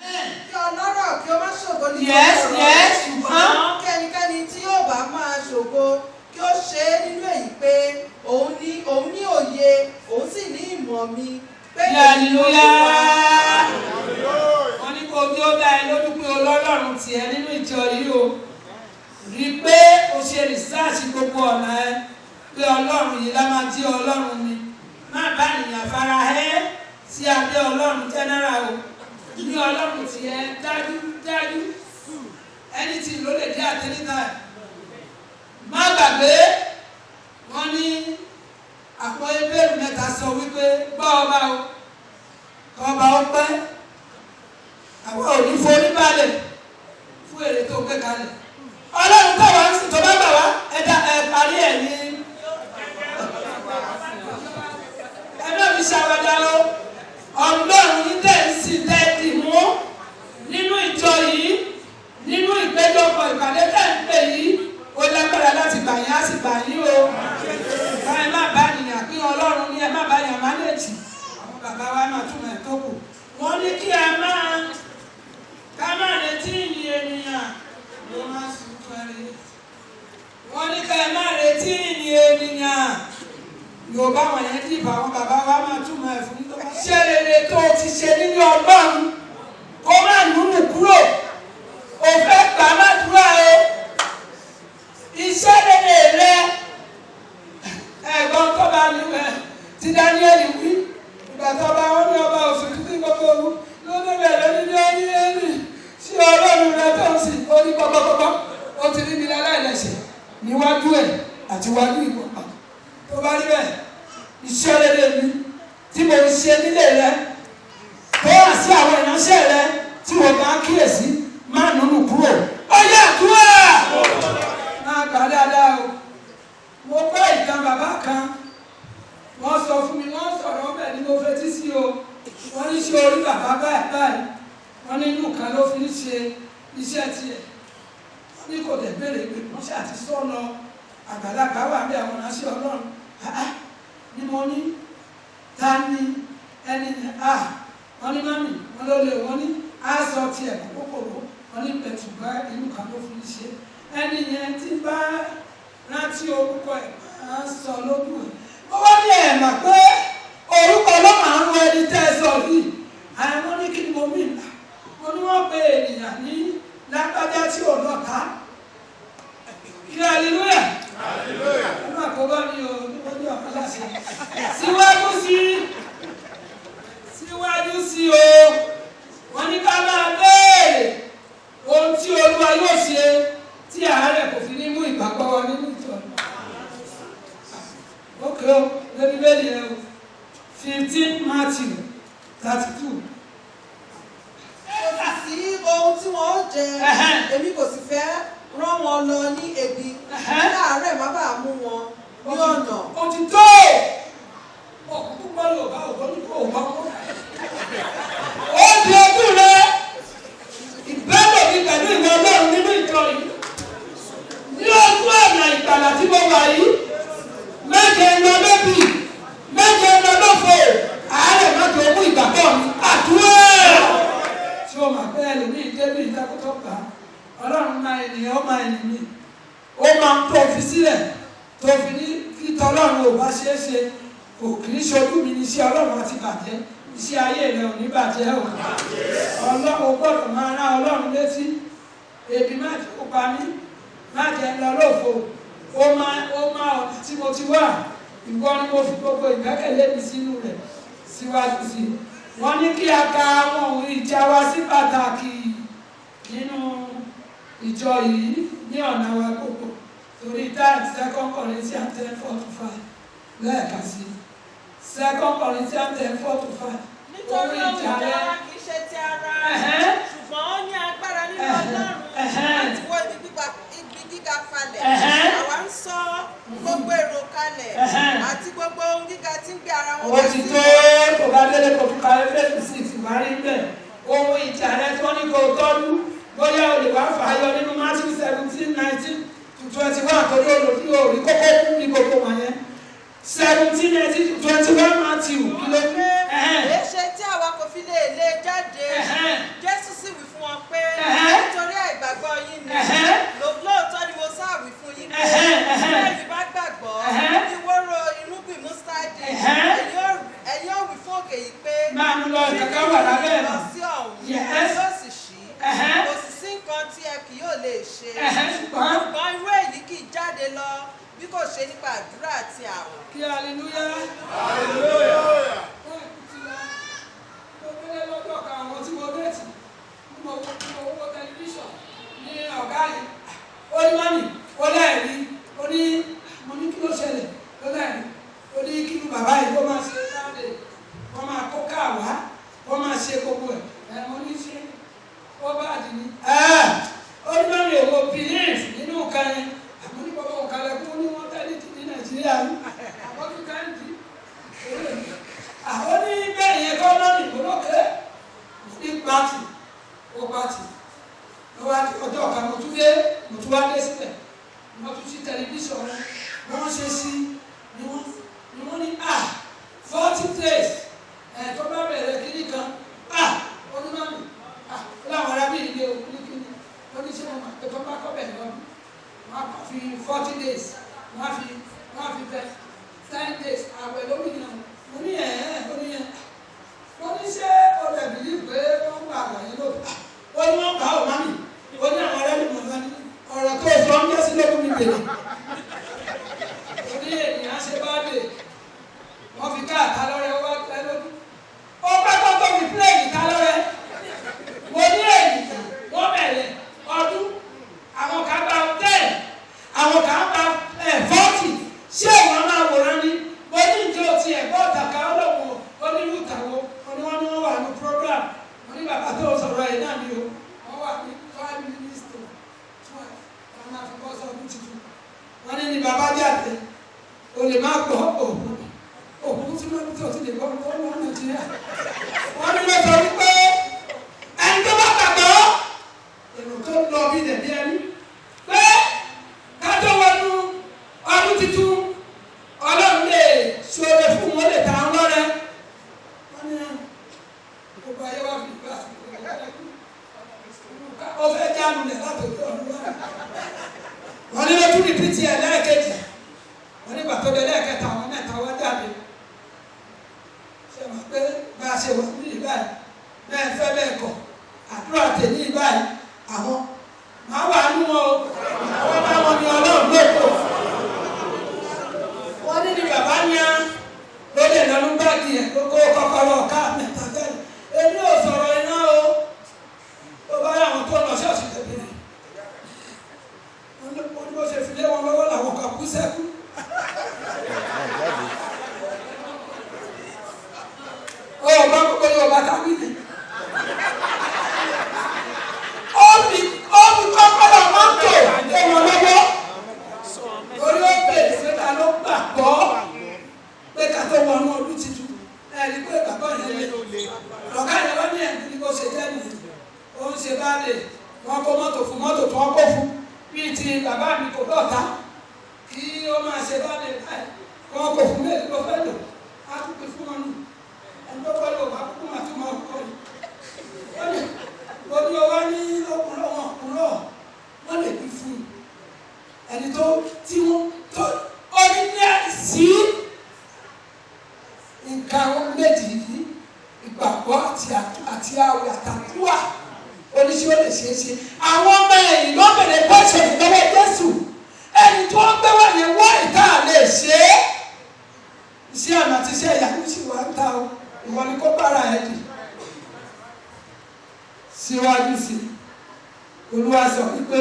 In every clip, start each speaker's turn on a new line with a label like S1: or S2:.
S1: Kí ọlọ́rọ̀ kí ó má ṣògo ní ọ̀rọ̀. Ṣùgbọ́n kẹ́nikẹ́ni tí yóò bá máa ṣògo kí ó ṣe é nínú èyí pé òun ní òye, òun sì ní ìmọ̀ mi.
S2: Wọ́n ní kó bí ó dá ẹ lójú pé Ọlọ́run tiẹ̀ nínú ìjọ yìí o. Rí i pé o ṣe rìsáàsì gbogbo ọ̀nà ẹ pé Ọlọ́run yìí lá máa jí Ọlọ́run ni. Má bá ènìyàn fara ẹ́ sí abẹ́ Ọlọ́run jẹ́nẹ́rà o. Ní Ọlọ́run tiẹ̀ dájú ẹni tí ló lè dé àtẹ́lítà ẹ̀. Má gbàgbé wọ́n ní àpò ebéèrú mẹ́ta sọ wípé gbọ́ ọba o ọba ó pẹ́ àwọn ò ní forí balẹ̀ fún èrè tó gbé kalẹ̀. Ọlọ́run táwa ń sìn tó bá bà wá ẹ̀dá parí ẹ̀ ní ẹ̀dá mi ṣàwádà o. Ọlọ́run ní tẹ̀sí tẹ́tì mú nínú ìjọ yìí nínú ìpéjọpọ̀ ìpàdé tẹ̀ǹpé yìí ó lágbára láti gbà yín á sì gbà yín o. Ẹ má bá ènìyàn pín Ọlọ́run ní ẹ má bá yàn mánéjì. Àwọn bàbá wa máa túmọ̀ ẹ̀ tó kù. Wọ́n ní kí ká má retí ìyìn ènìyàn ló máa sùn pẹ́rẹ́. Wọ́n ní ká má retí ìyìn ènìyàn. Yorùbá wọn yẹn dìbò àwọn bàbá wa máa túmọ̀ ẹ̀ fún tó bá ṣe rere tó o ti ṣe nínú Ọlọ́run kó má nùnú kúrò. O fẹ́ gbà má dúrà o. Iṣẹ́ rere rẹ ẹ̀gbọ́n tó bá ní ẹ ti Dáníẹ́lì wí ìgbà tó bá wọn ní ọba òfin títí gbogbo olú ló ní bẹ̀rẹ̀ ní Dáníẹ́lì sí Ọlọ́run rẹ tó ń sìn orí gbọ́gbọ́gbọ́ ó ti rí mi láláìlẹ́sẹ̀ níwájú ẹ̀ àti wájú ìgbọ̀npá tó bá rí bẹ́ẹ̀ iṣẹ́ rere mi tí mo ṣe nílé rẹ tó wà sí àwọn ìránṣẹ́ rẹ tí wọ́n bá kíyèsí má nùnú kúrò ó yẹ àdúrà máa gbà dáadáa o. Mo gbọ́ ìtàn bàbá kan wọ́n sọ fún mi wọ́n sọ̀rọ̀ ọbẹ̀ ni mo fetí sí o. Wọ́n ní ṣe orí bàbá báyìí wọ́n ní inú kan ló fi ń ṣe iṣẹ́ tiẹ̀. Wọ́n ní kò dẹ̀ béèrè pé wọ́n ṣe àti sọ́nà àgbàlagbà wà bí àwọn ránṣẹ́ Ọlọ́run. Ni mo ní ta ni ẹni wọ́n ní mami wọ́n ló lè wọ́n ní aṣọ tiẹ̀ kókòrò wọ́n ní pẹ̀tùgbà inú kan ló fi ń ṣe. Ẹni yẹn ti bá rántí orúkọ ẹ̀ máa ń sọ lójú ẹ̀. Ó wá ní ẹ̀mà pé orúkọ ló máa ń rún ẹni tẹ́ ẹ sọ yìí. Àwọn ní kí ni mo mì là. Mo ní wọ́n pe ènìyàn ní lágbájá tí ò lọ́ta. Kí hallelujah. Ẹ má kó bá mi o ní wọ́n ní ọ̀kan láṣẹ. Síwájú sí o. Wọ́n ní ká máa béèrè ohun tí Olúwa yóò ṣe tí àárẹ̀ kò fi ní mú ìgbàgbọ́ wa nínú ìjọ. Ókè o, lórí bẹ́ẹ̀ni ẹ o, 15 Matthew 32.
S1: Kò sí ohun tí wọ́n ó jẹ, èmi kò sì fẹ́ rán wọn lọ ní ebi, kí àárẹ̀ má bàa mú wọn ní ọ̀nà.
S2: Ó ti tó! Ọkùnkùn gbọ́ lò bá ògbọ́n ní kò wọ́n mọ́. Ó di ojú rẹ, ìbẹ́lò mi pẹ̀lú ìwọ Ọlọ́run nínú ìjọ yìí. Ní ojú ọ̀nà ìgbàlà tí mo wà yìí, méje lọ lóbì, méje lọ lófo, àárẹ̀ má tó mú ìgbàgbọ́ mi. Àdúrà! Tí o máa bẹ́ẹ̀ lè ní ìdébí ìdákọ́tọ́ gbà, Ọlọ́run máa ènìyàn ó máa ènìyàn. Ó máa ń tó fi sílẹ̀, tó fi ní kí tọ́lọ́run ò bá ṣeé ṣe, kò kì í ṣojú mi ní iṣẹ́ Ọlọ́run àti bàjẹ́. Iṣẹ́ ayé rẹ̀ ò ní bàjẹ́ o. Ọlọ́run gbọ́dọ̀ máa rán Ọlọ́run létí. Ebi má jẹ́ kó pa mí, má jẹ́ lọ lófo. Ó máa ọ̀nà tí mo ti wà. Ìwọ ni mo fi gbogbo ìgbẹ́kẹ̀lé mi sínú rẹ̀ síwájú sí. Wọ́n ní kí a ka àwọn ohun ìjà wa sí pàtàkì nínú ìjọ yìí ní ọ̀nà wa gbogbo. Torí táàtì 2 Corinthians 10:4-5 lẹ́ẹ̀kan sí. 2 Corinthians 10:4-5.
S1: Nítorí ohun ìjà wa kì í ṣe ti ara, ṣùgbọ́n ó ní agbára nínú Ọlọ́run láti wó ibi gíga falẹ̀. Àwa ń sọ gbogbo èrò kalẹ̀ àti gbogbo ohun gíga tí ń gbé ara wọn
S2: wọ́n ti tó kò bá délé kò tún ka Éfésù 6 wá rí bẹ́ẹ̀. Ohun ìjà rẹ tí wọ́n ní kò tọ́jú bóyá o lè wá fàáyọ nínú Matthew 17:19-21 torí olùdí òrí kókó kú ní gbogbo wọn yẹn. 17:19-21 Matthew kí ló pé.
S1: Èéṣe tí àwa kò fi lè jáde. Jésù
S2: wà lábẹ́ ẹ̀
S1: lọ sí ọ̀hún
S2: Yes.
S1: yóò sì ṣí
S2: Ẹ̀hẹ́n.
S1: kò sì sí nǹkan tí ẹ kì yóò lè ṣe
S2: ṣùgbọ́n
S1: ṣùgbọ́n irú èyí kì í jáde lọ bí kò ṣe nípa àdúrà àti àwẹ̀.
S2: kí hallelujah. lọ́jọ́ kan àwọn tí mo déètì mo wo tẹlifíṣàn ní ọ̀gá yìí ó ní mọ́mì ó lẹ́ẹ̀rí ó ní mo ní kí ló ṣẹlẹ̀ ó lẹ́ẹ̀rí ó ní kí ni bàbá yìí kó máa ṣe sáde wọ́n máa kó káàwá wọ́n máa ṣe gbogbo ẹ̀ mo ní ṣe ó bá dì ní. ó ní mọ́mì èwo believe nínú nǹkan yẹn àmọ́ ní gbogbo nǹkan lẹ́kún ní wọ́n tẹ́lẹ̀ tì ní Nàìjíríà ní àwọn tó ká ń dì àwọn ní bẹ́ẹ̀ yẹn kọ́ lọ́nà ìgbòlókè ní pàtì ó pàtì lọ́wọ́ ọjọ́ kan mo tún wá dé síbẹ̀ mo tún sí tẹlifíṣàn wọ́n ṣe sí ni wọ́n ní 40 days tó bá bẹ̀rẹ̀ kíní kan onímọ̀nì láwọn arábí ilé òkú kíní wọ́n ní sẹ́wọ̀n máa tó bá kọ́ bẹ̀rẹ̀ lọ́dún wọ́n á fi 40 days wọ́n á fi bẹ̀ 10 days àwẹ̀ lórí ìnáwó mo ní wọ́n ní ṣé o lè bìlí pé wọ́n gbà àgbáyé lóbi ó ní wọ́n gbà ó mami ó ní àwọn ọ̀rẹ́ mi mọ̀ lọ́ni ọ̀rọ̀ tó sọ ń jẹ́ sí lókun mi bèrè ó ní ènìyàn ṣe bá dé wọ́n fi ká àtà lọ́rẹ́ ó wá pẹ́ lójú ó pẹ́ tó fi pílẹ̀gì ta lọ́rẹ́ mo ní èyí wọ́n bẹ̀rẹ̀ ọdún àwọn kan gba 10 àwọn kan gba 40 ṣé ìwọ̀n máa wòran ní mo ní ìjọ ti ẹ̀gbọ́n ọ̀tàkà ọlọ́wọ́ onírútàwọ́ oníwọ́n wà ní program wọ́n ní bàbá tó sọ̀rọ̀ ẹ̀ náà ni o wọ́n wà ní 5 minutes to 12 wọ́n máa fi bọ́ sọ́dún tuntun wọ́n ní bàbá jáde o lè má gbọ́ òkú tí wọ́n tó ti lè gbọ́ tó wọ́n Nàìjíríà wọ́n ní ló sọ wípé ẹni tó bá gbàgbọ́ èrò tó lọ bí dẹ̀bí ẹni pé ká tó wọnú ọdún tuntun Ọlọ́run lè ṣoore fún wọn lè ta àwọn lọ́rẹ́ wọ́n ní gbogbo ayé wá fi gbà ó fẹ́ jáàmù lẹ̀ láti òkè ọdún wọ́n ní lójú ní pìtì ẹ̀ lẹ́ẹ̀kejì wọ́n ní gbàtọ́ dé lẹ́ẹ̀kẹta àwọn mẹ́ta wá jáde ṣe wọ́n pé bá a ṣe wà ní ìbáyìí bẹ́ẹ̀ fẹ́ bẹ́ẹ̀ kọ̀ àdúrà tèmi ìbáyìí àwọn máa wà nú wọn o àwọn bá wọn ní Ọlọ́run lóko wọ́n ní bàbá yẹn lórí ìlànà báàgì yẹn kókó kọ́kọ́rọ́ ọ̀ká mẹ́ta jáde èmi ò sọ̀rọ̀ iná o tó bá yà wọn tó lọ ṣọ́ọ̀ṣì tẹ̀lé wọ́n ní bó ṣe fi lé wọn lọ́wọ́ làwọn kan kú sẹ́kù. ó bá gbogbo yóò bá ká wí ni ó fi kọ́kọ́rọ́ mọ́tò lé wọn lọ́wọ́ orí ó bèrè pé ta ló gbàgbọ́ pé ká tó wọnú ọdún tuntun ẹ̀rí pé bàbá yẹn lé ọ̀gá yẹn wọ́n ní ẹ̀mí ni kò ṣe jẹ́ nìyí ó ń ṣe bá lè wọ́n kó mọ́tò fún mọ́tò tó wọ́n kó fún bíi ti bàbá mi kò dọ̀ta kí ó máa ṣe bá lè báyìí wọ́n kó fún méjì ló fẹ́ lò á tún pè fún wọn nù ẹni tó fẹ́ lò wá kúkú máa tún máa kọ́ ni wọ́n ní owó ní ọkùnrin wọ́n lè bí fún ẹni tó tí wọ́n tó orí ní sí nǹkan méjì yìí ìgbàgbọ́ àti àwẹ̀ àtàdúrà oníṣẹ́ ó lè ṣeé ṣe àwọn ọmọ ẹ̀yìn ló bẹ̀rẹ̀ bọ́ọ̀ṣẹ̀ lọ́wọ́ Jésù ẹni tó ń gbé wà ní wọ́n ìta lè ṣe é iṣẹ́ àmì àti iṣẹ́ ìyàwó sì wà ń ta o ìwọ ni kó bára ẹ̀ dì síwájú sí Olúwa sọ wípé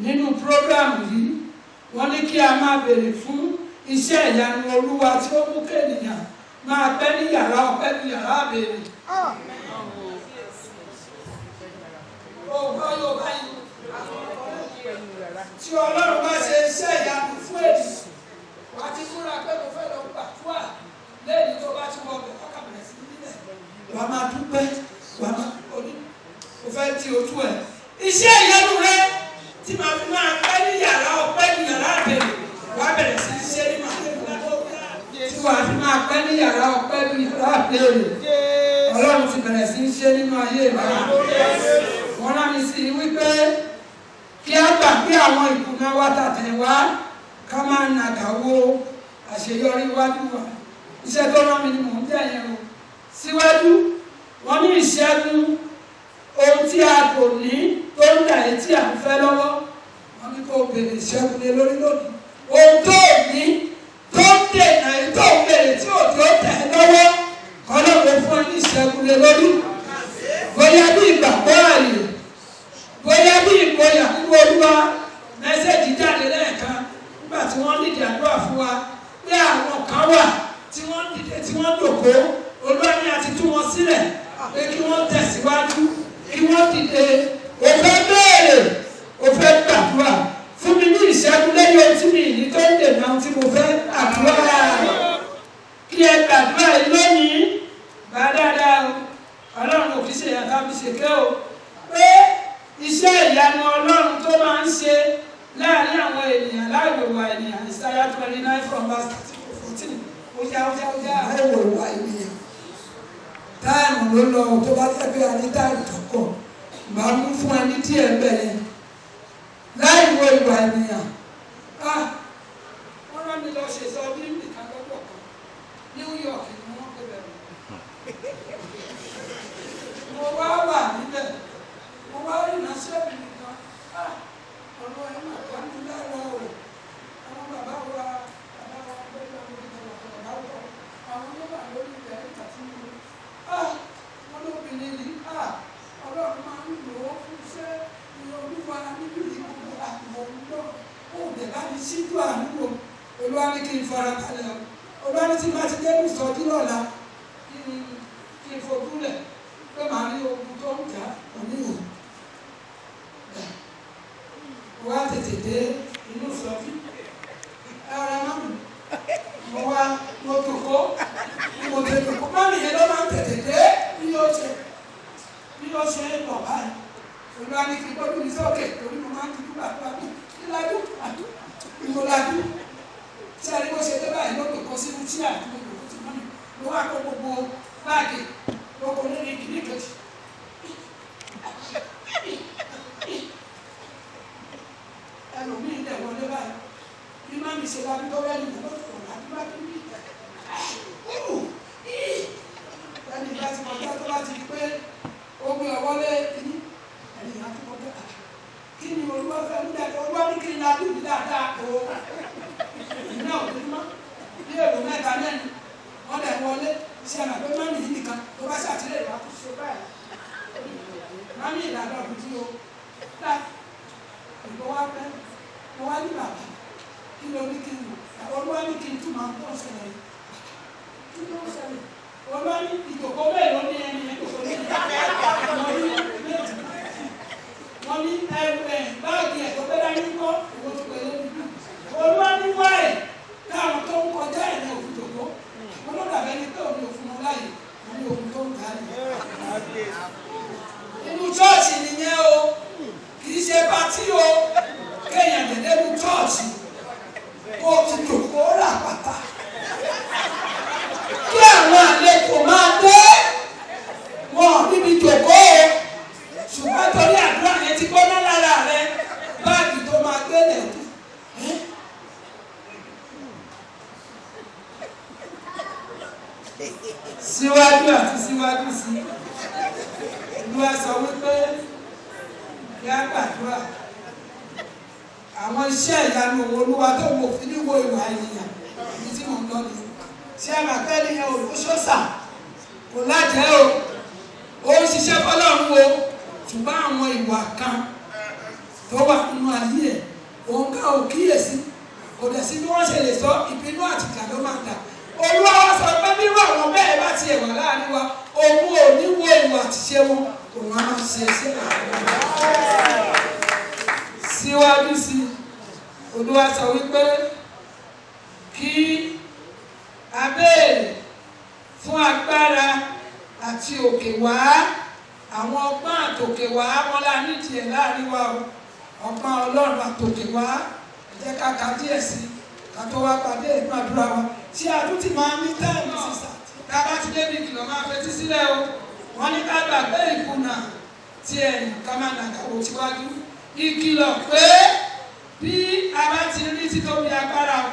S2: nínú prógrámù yìí wọ́n ní kí a máa béèrè fún iṣẹ́ ìyanu Olúwa tí ó mú kéèyàn máa pẹ́ ní yàrá ọpẹ́ ní yàrá àbèrè. Ọgbọ́n yóò bá yìí. Tí Ọlọ́run bá ṣe iṣẹ́ ìyanu fún èdè, wà á ti múra pé mo fẹ́ lọ gbàdúrà lẹ́yìn tó bá ti wọ ọbẹ̀ kọ́kà bẹ̀rẹ̀ sí nílẹ̀. Wà á máa dúpẹ́, wà á máa oní, mo fẹ́ ti ojú ẹ̀. Iṣẹ́ ìyanu rẹ tí màá fi máa pẹ́ ní yàrá ọpẹ́ ní yàrá àbèrè, wà á bẹ̀rẹ̀ sí ṣe ní màá lè tí wà á fi máa pẹ́ ní yàrá ọpẹ́ ní yàrá àbèrè. Ọlọ́run ti bẹ̀rẹ̀ sí ṣe nínú ayé rẹ̀. Wọ́n rán mi sí wípé kí á gbàgbé àwọn ìkùnà wa tàtẹ̀wá ká máa nàgà wo àṣeyọrí wájú wa iṣẹ́ tó rán mi ni mò ń jẹ́ yẹn o. Síwájú wọ́n ní ìṣẹ́gun ohun tí a kò ní tó ń dà etí à ń fẹ́ lọ́wọ́, wọ́n ní kó bèrè ìṣẹ́gun lé lórí lónìí. Ohun tó ní tó ń dènà tó ń bèrè tí ò tó tẹ̀ lọ́wọ́, Ọlọ́run fún ọ ní ìṣẹ́gun lé lórí. Bóyá bí ìgbàgbọ́ ààyè, bóyá bí ìgboyà nínú Olúwa, mẹ́sẹ̀jì jáde lẹ́ẹ̀kan nígbà tí wọ́n nídìí àdúrà fún wa pé àwọn kan wà tí wọ́n dìde tí wọ́n dòkó, Olúwa ní àti tú wọn sílẹ̀ pé kí wọ́n tẹ̀síwájú, kí wọ́n dìde. O fẹ́ béèrè, o fẹ́ gbàdúrà fún mi ní ìṣẹ́gun lẹ́yìn ohun tí mi ní tó ń dènà ohun tí mo fẹ́ àdúrà. Kí ẹ gbàdúrà yìí lónìí, bá dáadáa o. Ọlọ́run ò kì í ṣe ìyàtọ̀ àbí ṣèké o. Pé iṣẹ́ ìyanu Ọlọ́run tó máa ń ṣe láàárín àwọn ènìyàn láìwòwà ènìyàn, Isaiah 29 from verse 14. Ó yá láìwòwà ènìyàn. Táìmù ló lọ tó bá jẹ́ pé a ní táìmù tó pọ̀, màá mú fún ẹni tí ẹ bẹ̀rẹ̀. Láìwo ìwà ènìyàn. Wọ́n rán mi lọ ṣèṣọ́ bí nìkan lọ́pọ̀ kan. New York ni wọ́n pè bẹ̀rẹ̀. Mo wá wà níbẹ̀, mo wá rí ìránṣẹ́ mi nìkan. Ọ̀rọ̀ ẹ̀ máa wá ní lára o. Àwọn bàbá wa gbẹ́gbẹ́ àwọn ìjọba bàbá wọ̀. Àwọn ló wà lórí ilẹ̀ ìgbà tí mo rí. Wọ́n lóbìnrin ní Ọlọ́run máa ń lò ó fún iṣẹ́ ní Olúwa níbi ìgbòho àgbò náà. Ó dẹ̀ láti ṣíjú àánú. Olúwa ní kí n fara balẹ̀ o. Olúwa ní tí bá ti dé ìsọjí lọ́la kí n fojú lẹ̀ pé màá rí ogun tó ń jà òníyàn. Wá tètè dé inú ìsọjí. Ara mọ́mì mo tòkó mo tètè tòkó. Mọ́mì yẹn ló máa ń tètè dé bí ó ṣe ń bọ̀ báyìí. Olúwa ní kí n gbójú mi sókè torí mo máa ń dúdú gbàdúrà bí kíláàdú ìmọ̀láàdú. Tí a ní bó ṣe dé báyìí ló kò sínú tí àdúgbò kò tí mọ́mì ló wá kó gbogbo báàgì lóko lórí ìdílé kejì. Ẹlòmíì dẹ̀ wọlé báyìí bí mọ́mì ṣe bá tó rẹ́ nìyẹn ló tó rà nígbà tó bí. Ẹni ìgbà tí mo gbá tó bá ti di pé ó gbé ọwọ́ lé inú ẹni ìyá tó kọjá. Kí ni Olúwa fẹ́ ń dẹ̀ Olúwa ní kí n lajú mi dáadáa o. Ìná ò ní mọ́ bí èrò mẹ́ta mẹ́rin wọ́n dẹ̀ wọlé ṣe àmà pé mọ́mì yìí nìkan tó bá ṣàtìlẹ́yìn wá tó ṣe báyìí. Mọ́mì ìlànà ọ̀dùn tí o dá ìgbọ́ wá pẹ́ mo wá ní bàbá kí ló ní kí n wò Olúwa ní kí n tún máa ń tọ́ ṣẹlẹ̀ yìí. Kí ló ń ṣẹlẹ̀? Olúwa ní ìjòkó bẹ́ẹ̀ ló ní ẹni ìjòkó ní wọ́n ní báàgì ẹ̀ tó gbẹ́dá ní kọ́ ìwọ tó gbẹ́dá ní bí. Olúwa ní wáyé káwọn tó ń kọjá ẹ̀ ní òfin jòkó. Wọ́n ló dàbẹ́ ní pé òun ò fún wọn láàyè wọ́n ní òfin tó ń ga ni. Inú chọ́ọ̀chì nìyẹn o, kì í ṣe pátí o, kéèyàn dẹ̀dẹ́ ní chọ́ọ̀chì kó o ti jòkó rà pátá. Kí àwọn àlejò máa dé wọn níbi jòkó o, ṣùgbọ́n torí àdúrà yẹn ti gbóná lára rẹ báàgì tó máa gbé lẹ̀ dùn. Síwájú àti síwájú sí Olúwa sọ wípé yá gbàdúrà àwọn iṣẹ́ ìyanu Olúwa tó wò fi níwò ìwà ènìyàn ní tí mò ń lọ nìyẹn. Ṣé àmàkẹ́ nìyẹn olùkóṣọ́sà kò lájẹ́ o, ó ń ṣiṣẹ́ fọlọ́run o, ṣùgbọ́n àwọn ìwà kan tó wà nínú ayé ẹ̀ òun ká ò kíyèsí, kò dẹ̀ sí bí wọ́n ṣe lè sọ ìbínú àtìkà ló máa dà. Olúwa wá sọ pé bí àwọn bẹ́ẹ̀ bá tiẹ̀ wà láàrin wa, òun ò ní wo ìwà àtiṣe wọn, òun á máa ṣe iṣẹ́ àwọn. Síwájú sí Olúwa sọ wípé kí a béèrè fún agbára àti òkè wá, àwọn ọgbọ́n àtòkè wá wọn lá nídìí ẹ̀ láàrin wa o, ọgbọ́n Ọlọ́run àtòkè wá. Ẹ jẹ́ ká ka díẹ̀ sí ká tó wá pàdé ìgbàdúrà wa tí a tún ti máa ní táìmù sísà. Ká bá ti débi ìkìlọ̀ máa fetí sílẹ̀ o, wọ́n ní ká gbàgbé ìkùnà tí ẹ̀yìn ká máa nàgàwò tíwájú. Ìkìlọ̀ pé bí a bá ti rí títóbi agbára o,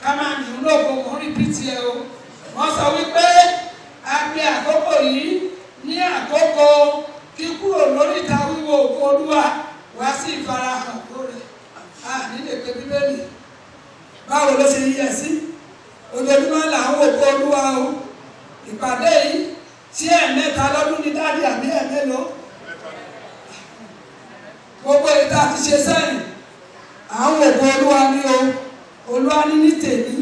S2: ká máa nì ń lògbò mọ́ rìpítì ẹ o. wọ́n sọ wípé a pe àkókò yìí ní àkókò kíkúrò lórí ìta wíwo ògo Olúwa wá sí ìfarahàn lórí nílé pé Bíbélì báwo ló ṣe yẹ sí ojoojúmọ́ là ń wò ògo Olúwa o ìpàdé yìí tí ẹ̀ẹ̀mẹ́ta lọ́dún ní dáàdì àbí ẹ̀ẹ̀mélòó gbogbo ìta ti ṣe sẹ́yìn àwọn ògo Olúwa ní o Olúwa ní tèmi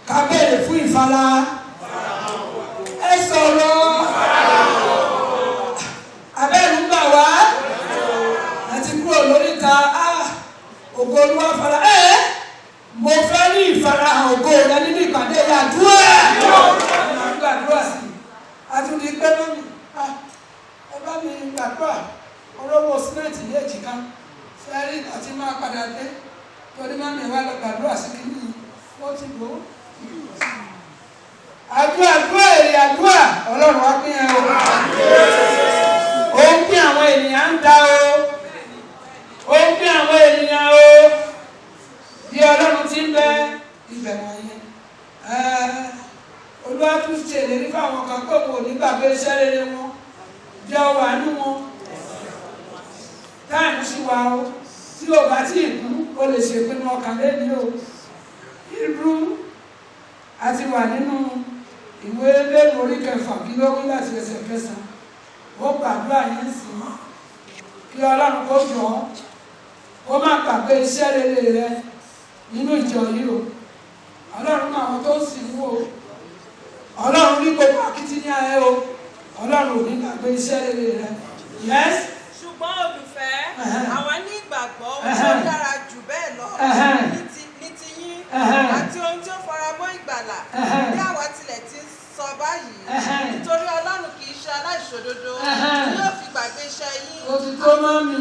S2: ká béèrè fún ìfarahàn ẹ sọ̀rọ̀ abẹ́rù ń bà wá àti kúrò lóríta ògo Olúwa fara mo fẹ́ ní ìfarahàn ògo rẹ nínú ìpàdé àdúrà gbàdúrà sí àtúndì pé lónìí ẹ bá mi gbàdúrà olówó símẹ́ǹtì léèjì kan fẹ́rí àti máa padà dé torí má mi wá lọ gbàdúrà sí kí ni ó ti bò ó. àdúrà èrè àdúrà Ọlọ́run wá pín ẹ o ó ń pín àwọn ènìyàn ń da o ó ń pín àwọn ènìyàn o bí Ọlọ́run ti ń bẹ ibẹ̀ wọ̀nyẹn Olúwa tún ṣe ìlérí fáwọn kan pé kò ní gbàgbé iṣẹ́ rere wọn jẹ́ wà nú wọn táìmù sí wa o tí o bá tí ì kú o lè ṣèpinnu ọkàn lẹ́ni o Hébérù àti wà nínú ìwé lẹ́nu orí 6 kí ló wí láti ẹsẹ̀ 9 ó gbàdúrà yẹn sí kí Ọlọ́run kó jọ kó má gbàgbé iṣẹ́ rere rẹ nínú ìjọ yìí o Ọlọ́run mọ àwọn tó ń sìn wò o Ọlọ́run ní gbogbo akitiyan ẹ o Ọlọ́run ò ní gbàgbé iṣẹ́ rere rẹ yes.
S1: ṣùgbọ́n olùfẹ́ àwa ní ìgbàgbọ́ tó dára jù bẹ́ẹ̀ lọ ní ti yín àti ohun tí ó fara mọ́ ìgbàlà bí àwa tilẹ̀ ti sọ báyìí nítorí Ọlọ́run kì í ṣe aláìṣòdodo tí yóò fi gbàgbé iṣẹ́ yín.
S2: ó ti tó mọ́ mi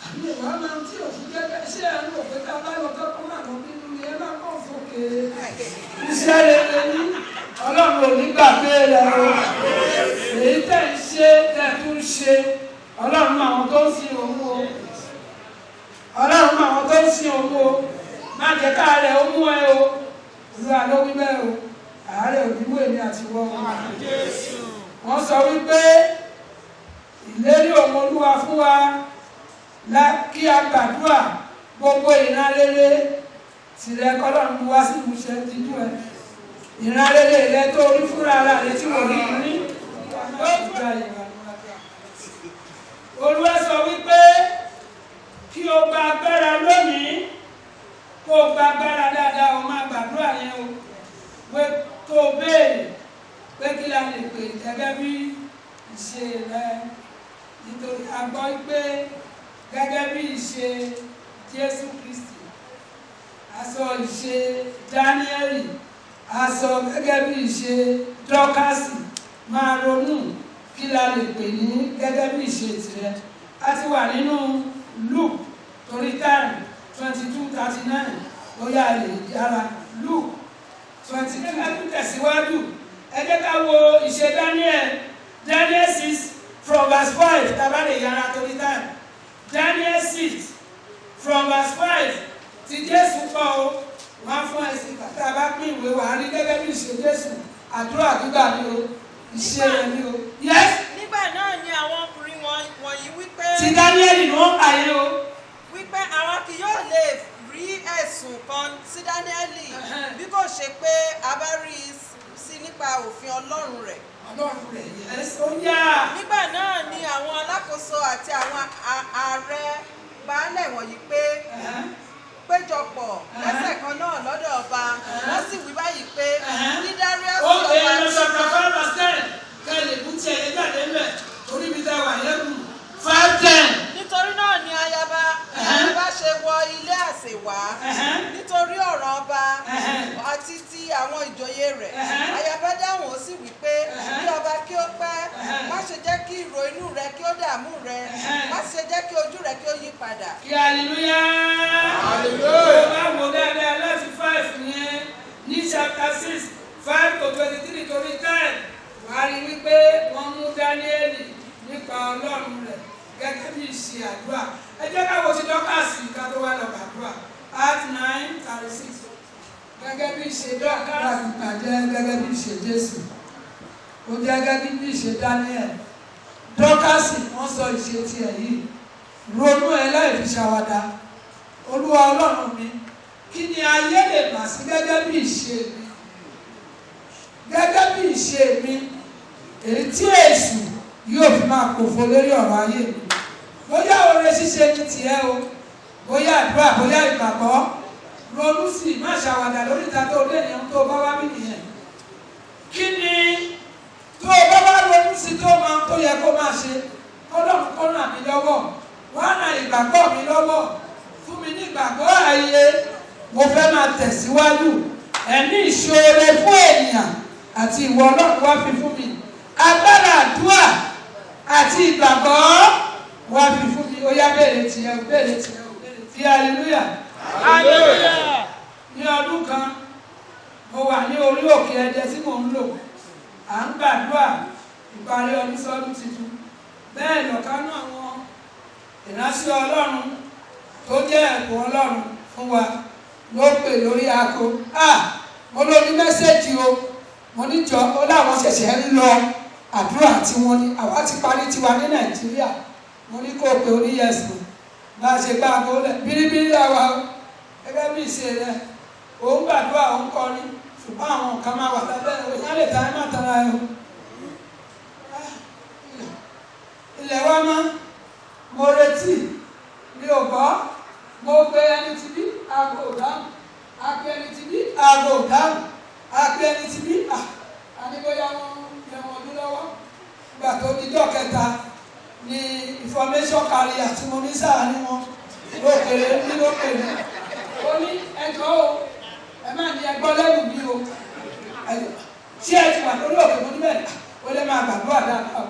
S2: àbí ìwà máa ń tí òfin gẹ́gẹ́ ṣé ẹ̀ ń rò pé ká bá lọ tọ́kọ́ máa lọ nínú ni ẹ máa kọ́ sókè iṣẹ́ rere ní Ọlọ́run ò ní gbàgbé rẹ o èyí tẹ̀ ń ṣe tẹ̀ tún ṣe Ọlọ́run mọ àwọn tó ń sin òun o Ọlọ́run mọ àwọn tó ń sin òun o má jẹ́ káàárẹ̀ ó mú ẹ o Olúwa ló wí bẹ́ẹ̀ o àárẹ̀ ò ní mú èmi àti wọ́n wọ́n sọ wípé ìlérí òun Olúwa fún wa kí a gbàdúrà gbogbo ìran rere tìrẹ kọ́lọ́run wá sí ìmúṣẹ dídú ẹ ìran rere rẹ tó rí fúnra ara rẹ tí wò ní rí Olúwa sọ wípé kí o gba agbára lónìí kó o gba agbára dáadáa o máa gbàdúrà yẹn o pé tó o béèrè pé kí la lè pè gẹ́gẹ́ bí ìṣe rẹ nítorí a gbọ́ pé gẹ́gẹ́ bí ìṣe Jésù Kristi a sọ ìṣe Dáníẹ́lì a sọ gẹ́gẹ́ bí ìṣe Dọ́kásì máa ronú kí la lè pè ní gẹ́gẹ́ bí ìṣe tirẹ̀ a ti wà nínú Luke torí táìmù 22:39 ó yà lè yára Luke 22 ẹkún tẹ̀síwájú ẹ jẹ́ ká wo ìṣe Daniel 6 from verse 5 tàbá lè yára torí táìmù Daniel 6 from verse 5 ti Jésù kọ́ o wọ́n fún ẹ̀sìn kàtà bá pín ìwé wà á rí gẹ́gẹ́ bí ìṣe Jésù àdúrà gbígbà ni o ìṣe rẹ̀ ni o. yes.
S1: nígbà náà ni àwọn ọkùnrin wọ̀nyí wípé.
S2: ti Dáníẹ́lì ni wọ́n kàyé o.
S1: wípé àwọn kì yóò lè rí ẹ̀sùn kan sí Dáníẹ́lì bí kò ṣe pé a bá rí i sí nípa òfin Ọlọ́run rẹ̀.
S2: Ọlọ́run rẹ̀ yes ó yá.
S1: nígbà náà ni àwọn alákòóso àti àwọn ààrẹ baálẹ̀ wọ̀nyí péjọpọ̀ lẹ́sẹ̀ kan náà lọ́dọ̀ ọba wọ́n sì wí báyìí pé ní Darius
S2: ọba. ó bẹ̀rẹ̀ lọ sọ̀rọ̀ 5:10 kẹ́lẹ̀ kú tiẹ̀ yẹn jáde ńbẹ̀ torí mi ta wà yẹn kù 5:10.
S1: nítorí náà ni ayaba ṣe wọ ilé àsè wá nítorí ọ̀rọ̀ ọba àti ti àwọn ìjòyè rẹ̀ ayaba dáhùn ó sì wí pé kí ọba kí ó pẹ́ má ṣe jẹ́ kí ìrò inú rẹ kí ó dààmú rẹ má ṣe jẹ́ kí ojú rẹ kí ó yí padà.
S2: kí hallelujah hallelujah bá wò dáadáa láti 5 yẹn ní chapter 6 5 to 23 torí 10 wàá rí wípé wọ́n mú Dáníẹ́lì nípa Ọlọ́run rẹ̀ gẹ́gẹ́ bí ìṣe àdúrà ẹ jẹ́ ká wo ti Dọ́kásì ká tó wá lọ gbàdúrà Act 9:36 gẹ́gẹ́ bí ìṣe Dọ́kásì jẹ́ gẹ́gẹ́ bí ìṣe Jésù, ó jẹ́ gẹ́gẹ́ bí ìṣe Daniel. Dọ́kásì wọ́n sọ ìṣe tiẹ̀ yìí, ronú ẹ láì fi ṣàwàdà. Olúwa Ọlọ́run mi, kí ni ayé lè mà sí gẹ́gẹ́ bí ìṣe mi, gẹ́gẹ́ bí ìṣe mi, èyí tí èṣù yóò fi máa pòfo lórí ọ̀rọ̀ ayé mi. Bóyá oore ṣíṣe ní tiẹ̀ o, bóyá àdúrà, bóyá ìgbàgbọ́, ronú sí i, má ṣàwàdà lórí ìta tó lé ènìyàn tó bá wá bí nìyẹn. Kí ni tó bá wá ronú sí tó máa tó yẹ kó máa ṣe? Ọlọ́run kó ràn mí lọ́wọ́, wá ràn ìgbàgbọ́ mi lọ́wọ́, fún mi ní ìgbàgbọ́ ààyè, mo fẹ́ máa tẹ̀síwájú. Ẹ̀mí ìṣoore fún ènìyàn àti ìwọ Ọlọ́run wá fi fún mi. Agbára àdúrà àti ìgbàgbọ́ wá fi fún mi. Ó yá béèrè tiẹ̀ o, béèrè tiẹ̀ o, fi hallelujah.
S1: Hallelujah.
S2: Ní ọdún kan, mo wà ní orí òkè Ẹdẹ tí mò ń lò. À ń gbàdúrà ìparí ọdún sọ́dún tuntun. Bẹ́ẹ̀ lọ̀kanú àwọn ìránṣẹ́ Ọlọ́run tó jẹ́ ẹ̀bùn Ọlọ́run fún wa ló pè lórí aago. Mo ló ní mẹ́sẹ̀jì o, mo ní jọ, ó láwọn ṣẹ̀ṣẹ̀ ń lọ àdúrà tí wọ́n ní àwa ti parí tiwa ní Nàìjíríà. Mo ní kó o pè orí ẹ̀sìn bá a ṣe gbá aago lẹ̀ bíríbírí àwa gẹ́gẹ́ bí ìṣe rẹ̀. Òun gbàdúrà, òun kọrin, ṣùgbọ́n àwọn nǹkan máa wà lábẹ́ ìyá lè ta ẹ́ má tara ẹ o. Ilẹ̀ wa mọ́, mo retí, mi ò gbọ́, mo pe ẹni tí bí aago dáhùn, a pe ẹni tí bí aago dáhùn, a pe ẹni tí bí àníbóyá wọn yẹ wọn ọdún lọ́wọ́. Ìgbà tó dijọ́ kẹta ni information carrier tí mo ní sáà ní wọn lókèrè ní lókèrè. Ó ní ẹjọ́ o, ẹ má ní ẹgbọ́ lẹ́nu mi o. Ṣé ẹ ti wà lórí òkè mo ní bẹ́ẹ̀? Ó lè máa gbàdúrà dáadáa.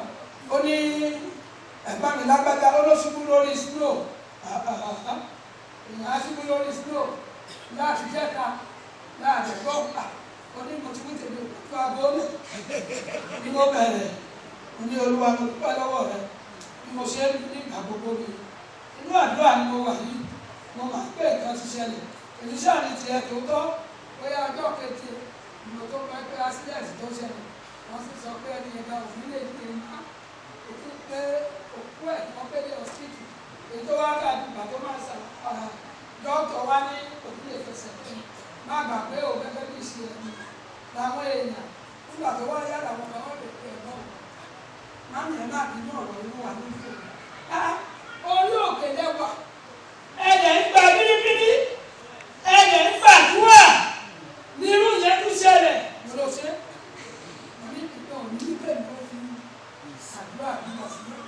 S2: Ó ní ẹ̀gbọ́n mi lágbájá, ó ló ṣubú lórí snow. Èèyàn á ṣubú lórí snow láti jẹ́ta láti gbọ́ pa. Ó ní mo ti wí tèmi òkú abóolé. Bí mo bẹ̀rẹ̀, mo ní Olúwa mo dúpẹ́ lọ́wọ́ rẹ. Bí mo ṣe ní ìgbà gbogbo mi. Inú àdúrà ni mo wà yìí. Mo máa ń pè nǹkan ti ṣẹlẹ̀. Èmi ṣáà ní tiẹ̀ tó tọ́. Bóyá ọjọ́ keje ìmọ̀ tó máa ń pẹ́ accident tó ṣẹlẹ̀. Wọ́n sì sọ pé ẹni ẹ̀dá òfin lè ní ẹni ká. Òkú pé òkú ẹ̀ wọ́n pé ní hospital. Èyí tó wá dàbí ìgbà tó máa ń sà dọ́kítọ̀ wá ní òkú lè fẹsẹ̀ pé má gbà pé ò gẹ́gẹ́ bí ìṣe ẹ̀mí. Làwọn èèyàn nígbà tó wá yára wọn kàn wọ́n lè pè é náà. Máàmì ẹ̀ má bínú ọ̀rọ̀ inú wa ní ìfẹ́. Orí òkè lẹ́wà. Ẹ̀jẹ̀ ń gba bíríbírí. Ẹ̀jẹ̀ ń gbàdúrà. Ní irú yẹn tún ṣẹlẹ̀. Mo lọ ṣe. Mo ní ìpínlẹ̀ òní níbẹ̀ ni ó fi àdúrà nígbà sílẹ̀.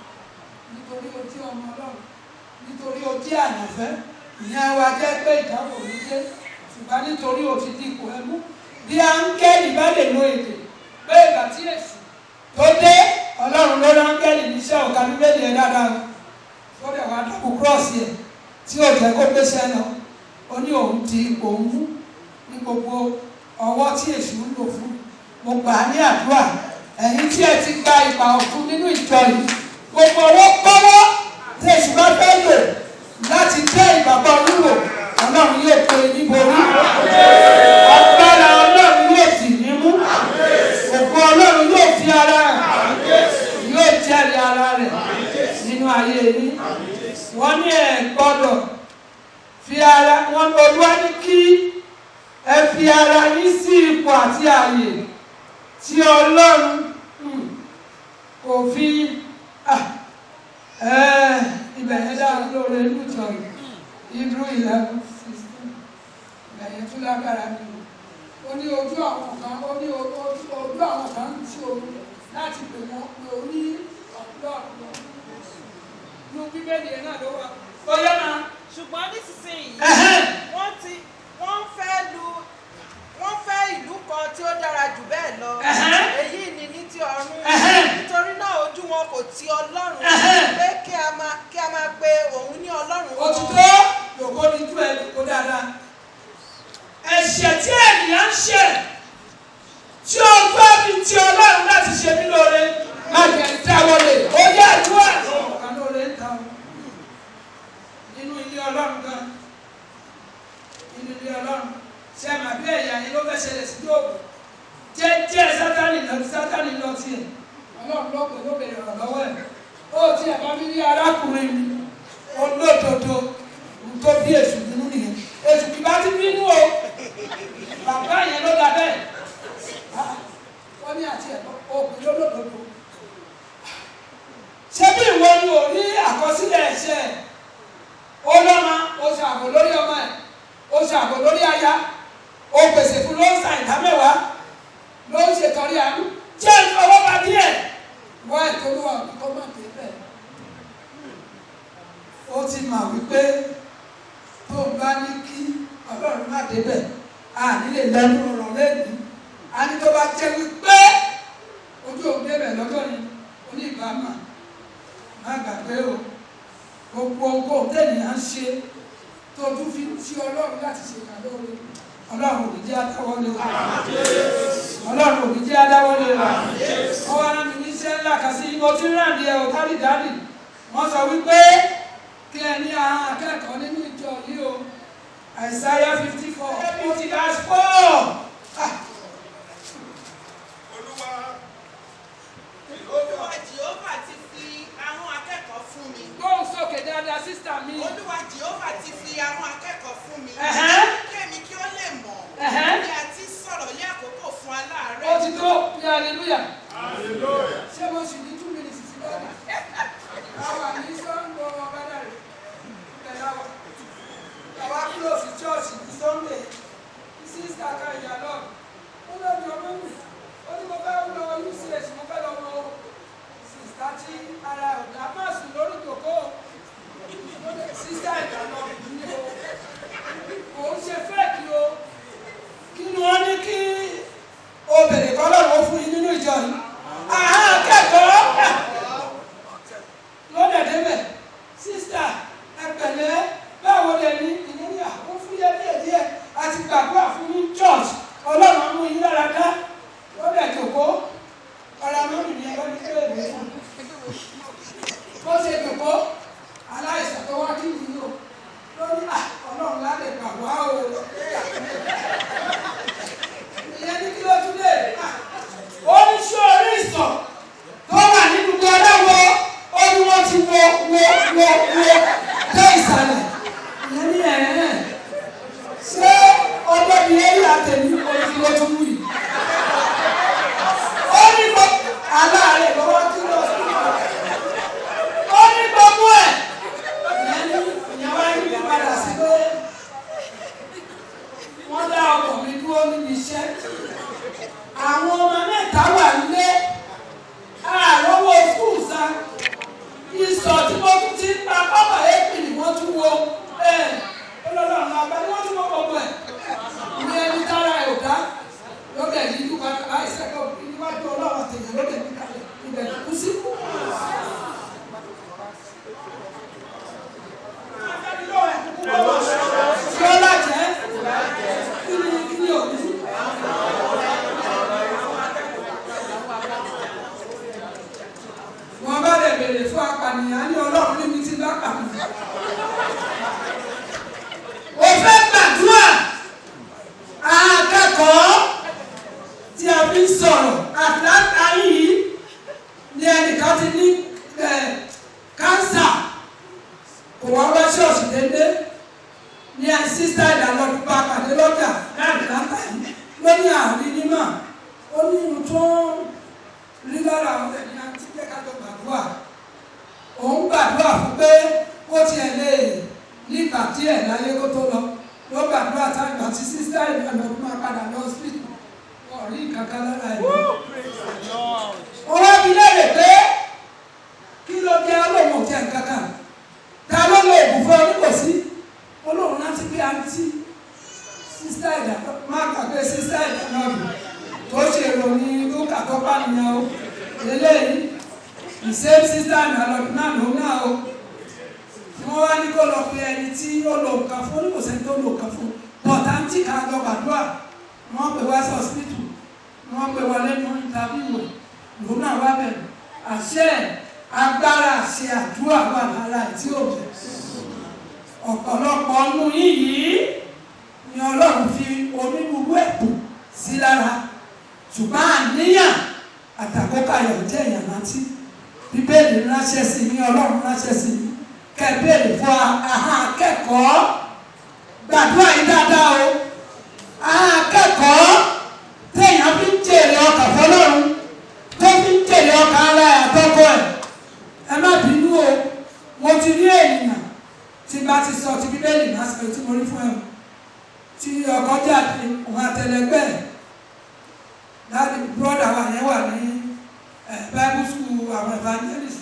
S2: Nítorí ojú ọmọ Ọlọ́run. Nítorí ojú àyànfẹ́. Ìyẹn wa jẹ́ pé ìdáhùn òní dé. Ṣùgbọ́n nítorí òtítì ipò ẹmú. Bí áńgẹ́lì bá lè lo èdè. Pé ìgbà tí èsì tó dé, Ọlọ́run ló rán áńgẹ́lì níṣẹ́ ọ̀ka bíbélì ẹ̀ dáadáa. Ó dẹ̀ wá dábò kúrọ́ọ̀sì ẹ̀ tí ò jẹ́ kó gbéṣẹ́ lọ. Ó ní òun ti ipò ń mú ní gbogbo ọwọ́ tí èṣù ń lò fún. Mo gbà á ní àdúrà. Ẹ̀yin tí ẹ ti gba ìgbà ọ̀tun nínú ìjọ yìí, gbogbo owó kọ́wọ́ tí èṣù bá fẹ́ lò láti dé ìgbàgbọ́ wúwo, Ọlọ́run yóò pe níborí. Agbára Ọlọ́run yóò sì ní mú. Ògo Ọlọ́run yóò fi ara rẹ̀, yóò jẹ́rìí ara rẹ̀ nínú ayé yín. Wọ́n ní ẹ gbọ́dọ̀ fi ara, wọ́n Olúwa ní kí ẹ fi ara yín sí ipò àti ààyè tí Ọlọ́run kò fi ibẹ̀ yẹn dára lóore inú ìjọ yìí. Hebrew 11:16. Ibẹ̀ yẹn tún lágbára ni o. Ó ní ojú àwọn kan, ó ní ojú àwọn kan ń tí omi láti pè wọ́n pé ó ní ọ̀pọ̀lọpọ̀. Inú bíbélì yẹn náà ló wà. Ó yẹ máa.
S1: Ṣùgbọ́n nísinsìnyí wọ́n fẹ́ ìlú kan tí ó dára jù bẹ́ẹ̀ lọ. Èyí ni ní ti ọ̀run. Nítorí náà ojú wọn kò ti Ọlọ́run pé kí a máa pe òun ní Ọlọ́run wọn.
S2: Òtítọ́ yòókó ní tú ẹ̀ kó dáadáa. Ẹ̀ṣẹ̀ tí ènìyàn ń ṣẹ̀ tí ó gbọ́ bí ti Ọlọ́run láti ṣe mí lóore má jẹ́ ń dáwọ́lé. Ó yẹ àdúrà. Ọ̀kan lóore ń ta o. Nínú ilé Ọlọ́run gan. Nínú ilé Ọlọ́run. Ṣé ẹ máa bí ẹ̀yà yẹn ló fẹ́ ṣẹlẹ̀ sí Jóòbù? jẹ́jẹ́ sátánì lọ tiẹ̀ ọlọ́run lọ́pọ̀ ló bèrè ọ̀rọ̀ lọ́wọ́ ẹ̀ ó tiẹ̀ bá mi rí arákùnrin mi olódodo tó bí èṣù nínú nìyẹn èṣù kì bá ti bínú o bàbá yẹn ló dá bẹ́ẹ̀ wọ́n ní àti ẹ̀kọ́ òkùnrin olódodo ṣé bí ìwọ ni ò rí àkọsílẹ̀ ẹ̀ṣẹ̀ ó lọ́mọ ó ṣàbò lórí ọmọ ẹ̀ ó ṣàbò lórí aya ó pèsè fún ló ń sa ìdámẹ́wàá ló ń ṣètọ́rí àánú jẹ́ ìfọwọ́ba díẹ̀ wọ́n ètò olúwa kó má dé bẹ́ẹ̀. ó ti mọ̀ wípé tó bá ní kí ọlọ́run má dé bẹ́ẹ̀ a nílè lẹ́nu ọ̀rọ̀ lẹ́nu a ní tó bá jẹ́ wípé ojú òun débẹ̀ lọ́jọ́ ni oníbàámà má gbàgbé o gbogbo ohun tẹ́nìyàn ṣe tó tún fi ti ọlọ́run láti ṣe ìkà lóore ọlọ́run ò ní jẹ́ adáwọ́lé wa ọlọ́run ò ní jẹ́ adáwọ́lé wa ọwọ́ ara mi níṣẹ́ ńlá kan sí mo ti ráǹdì ẹ̀ òkárì dání wọ́n sọ wípé kí ẹ ní àwọn akẹ́kọ̀ọ́ nínú ìjọ yìí o Isaiah 54 ó ti dá spọ́
S1: Olúwa Jèhófà ti fi àwọn akẹ́kọ̀ọ́ fún mi.
S2: gbóhùn sókè dáadáa sísítà mi.
S1: Olúwa Jèhófà ti fi àwọn akẹ́kọ̀ọ́ fún mi. Kémi kí ó lè mọ̀ bí a ti sọ̀rọ̀ ní àkókò fún aláàárẹ̀.
S2: ó ti tó bí hallelujah. ṣé mo sì ní 2 minutes sí lọ́dà? àwa ní sọ́ńdọ̀ ọ̀bádà rẹ̀ tẹ̀lé àwọn. àwa close church ní Sunday sísítà kan ìyá náà ó lọ́ọ́ ọmọ mi ó ní mo fẹ́ lọ UCH mo fẹ́ lọ mọ sísítà tí ara ọ̀gá má sùn lórí ìjòkó sísítà ìdáná ní o kò ń ṣe fẹ́ẹ̀kì o kí ni wọ́n ní kí obìnrin kan lọ́wọ́ fún yín nínú ìjọ yìí akẹ́kọ̀ọ́ lọ́dẹ̀ débẹ̀ sísítà ẹgbẹ̀lẹ́ báwo lẹ ní ìyẹn ní àwọn fúyẹ́ díẹ̀díẹ̀ àti gbàgbọ́ fún yín church ọlọ́run mú yín lára dá lọ́dẹ̀ jòkó ọ̀rọ̀ amọ́nù ni ẹgbẹ́ ní kéèmí fún bó ṣe jòkó aláìsàn tó wá kí yìí o lórí ọlọ́run lálẹ́ gbàgbọ́ o ìyẹn ní kí ló tún lè ó ní sí orí ìsàn tó wà nínú gbọdọ̀wọ́ ó ní wọ́n ti wo dé ìsàlẹ̀ ìyẹn ní ẹ̀rẹ́ ṣé ọjọ́ ni ẹ̀rí àtẹ̀mí orí ló tún wù yìí ó ní gbogbo aláàárẹ̀ lọ́wọ́ tí lọ sí ó ní gbogbo ẹ̀ ìyẹn ní ìyẹn wá ní padà sí pé wọ́n dá ọkọ̀ mi dúró níbi iṣẹ́ àwọn ọmọ mẹ́ta wà nílé àrọ́wọ́ skul sa ìsọ̀ tí wọ́n tún ti pa pápá èpì ni wọ́n tún wo ọlọ́run àgbà ni wọ́n tún wọ́n gbogbo ẹ̀ ní ẹni tára ẹ̀ ò dá lóde yìí kú padà àìsẹ́kọ̀ níwájú ọlọ́run àtẹ̀yẹ̀ lóde ní kalẹ̀ ibẹ̀ tó kú sí. Yọ́lá jẹ́ kí ni òbí. Wọ́n bá lè bèrè fún apànìyàn ní ọlọ́run níbi tí bá pàmò. Ó fẹ́ gbàdúrà akẹ́kọ̀ọ́ tí a fi ń sọ̀rọ̀ àtìláta yìí ní ẹnìkan ti ní kánsà kò wá wá ṣọ́ọ̀ṣì dédé ní sísá ìdálọ́dún bá pàdé lọ́jà láti láta yìí ló ní àárín nímọ̀ ó ní irun tó rí lára àwọn ẹni àti jẹ́ ká tó gbàdúrà òun gbàdúrà fún pé ó tiẹ̀ lè nígbà díẹ̀ láyé kó tó lọ ló gbàdúrà táìgbà tí sísá ìdálọ́dún máa padà lọ sí ọ̀rí kankan lára ẹ̀ ó wá bí léèrè pé kí ló jẹ́ olóhùn òjẹ́ nǹkankan ta ló lo òògùn fún oníkòsí olóhùn láti bí àǹtí sísá ìdá máa gbàgbé sísá ìdá náà bù tó ṣe ìròyìn lókà tó bá nìyẹn o eléyìí ìṣe sísá ìdálọ́dún náà ló náà o tí wọ́n wá ní kó lọ pe ẹni tí ó lo nǹkan fún oníkòsí tó lo nǹkan fún pọ̀tántì ká lọ gbàdúrà wọ́n pè wá sí ọ̀sìpìtù wọ́n pè wá lẹ́nu ìtàbíwò ìlú náà wá bẹ̀rẹ̀ àṣẹ agbára àṣẹ àdúrà wà lára tí ò bẹ̀. ọ̀pọ̀lọpọ̀ ọdún yìí ni ọlọ́run fi onírúurú ẹ̀bùn sí lára ṣùgbọ́n àníyàn àtàkókò ayọ̀ jẹ́ èèyàn rántí. Bíbélì ránṣẹ́ sí ní Ọlọ́run ránṣẹ́ sí ní kẹ́bẹ̀rì fún ahọ́n akẹ́kọ̀ọ́. Gbàdúrà yìí dáadáa o. Ahọ́n akẹ́kọ̀ọ́ téèyàn fi ń jèrè ọkàn fọlọ́run tó fi ń jèrè ọkàn ara ẹ̀ àtọ́kọ ẹ̀. Ẹ má bínú o, mo ti rí ènìyàn tí bá ti sọ ti Bíbélì lásìkò tí mo rí fún ẹ tí ọkọ jáde òun àtẹlẹgbẹ́ ẹ̀ láti brọ́dà wa yẹn wà ní Bible school àwọn evangelist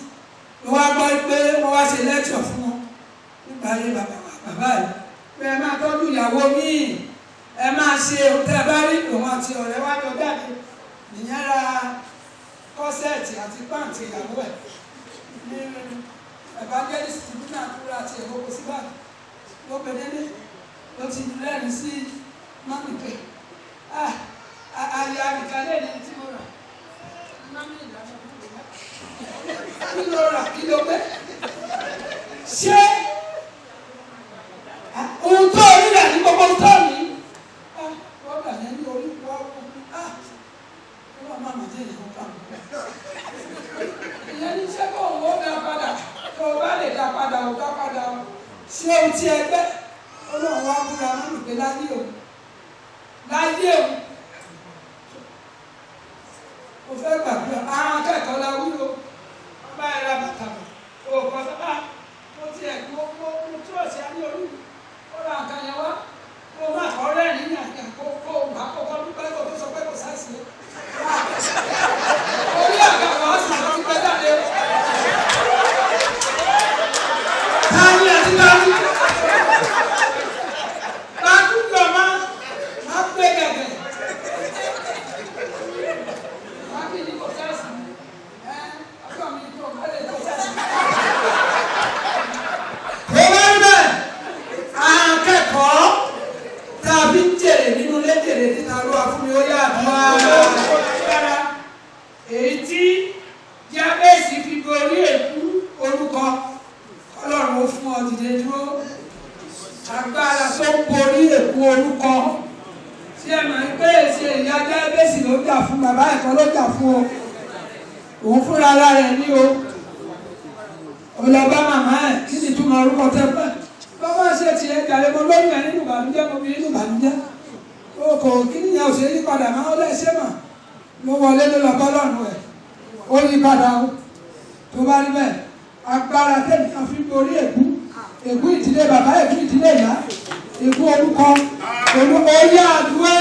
S2: ló wá gbọ́ pé wọ́n wá ṣe lecture fún wọn nígbà ayé bàbá yìí pé ẹ máa tọ́jú ìyàwó míì ẹ máa ṣe òtẹ́ bá rí òun àti ọ̀rẹ́ wá jọ jáde nìyẹn ra kọ́sẹ̀tì àti pàǹtì ìyàwó ẹ̀ ní evangelist ti bí náà kúrò àti ẹ̀kọ́ kò sí báyìí ló pe délé ló ti rẹ́rìn sí mọ́mì pé ayé àbíkálẹ̀ ní tí mo rà mọ́mì ìlànà kí ló rà kí ló pẹ́ ṣé ohun tó rí rà ní gbogbo tó mi wọ́n gbà ní ẹni orí wọ́n wọ́n máa mọ̀ jẹ́ ìyẹn kan ìyẹn ní ṣé kó owó dá padà tó o bá lè dá padà o dá padà o ṣé ohun tí ẹgbẹ́ Ọlọ́run wá búra mọ́mì pé láyé o mo fẹ́ gbàgbé àwọn akẹ́kọ̀ọ́ la wúlò bá ẹ ra bàtà mọ̀ òkò sábà mo ti ẹ̀ mo tí ò sí á ní orí ó ra nǹkan yẹn wá kó má kọ́ rẹ́rìn ní àgbà kó má kọ́kọ́ dúpẹ́ kó tó sọ pé kò sáìsì orí àgbà wàá sì lọ sí pẹ́ jáde táyé àti táyé lákùúgbò má gbé gẹ̀gẹ̀. Èyí tí Jábésì fi borí èkú orúkọ Ọlọ́run ó fún ọ dìde dúró agbára tó ń borí èkú orúkọ tí ẹ máa ń pè é ṣe ìyá Jábésì ló jà fún bàbá ẹ̀kọ́ ló jà fún o òun fúnra ara rẹ̀ ní o ọlọ́ba màmá ẹ̀ kí ni túmọ̀ orúkọ tẹ́ pẹ́ bàbá ṣe tiẹ̀ jàre mo lóyún ẹ̀ nínú ìbànújẹ́ mo bí nínú ìbànújẹ́ kò kí nìyẹn ò ṣe yí padà máa ó lẹ́sẹ̀ mà mo wọlé ló lọ bọ́lọ́run ẹ̀ ó yí padà o tó bá rí bẹ́ẹ̀ agbára tẹ̀sán fi borí èkú ìdílé bàbá èkú ìdílé ìyá èkú orúkọ oyè àdúrà.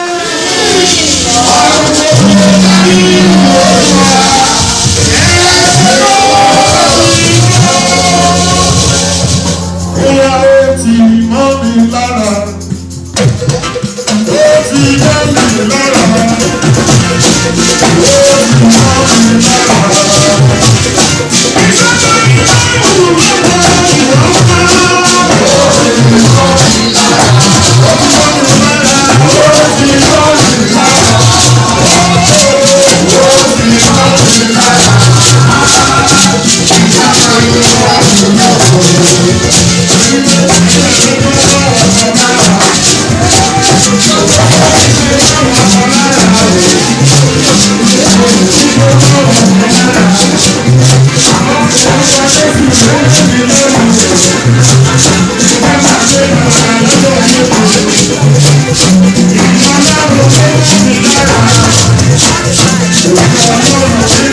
S3: Bóyá ó ti mọ́ mi lára, ó ti mọ́ mi lára, ó ti mọ́ mi lára. Ìjọba ìlú lọ́wọ́ ìwọ̀n máa Thank you.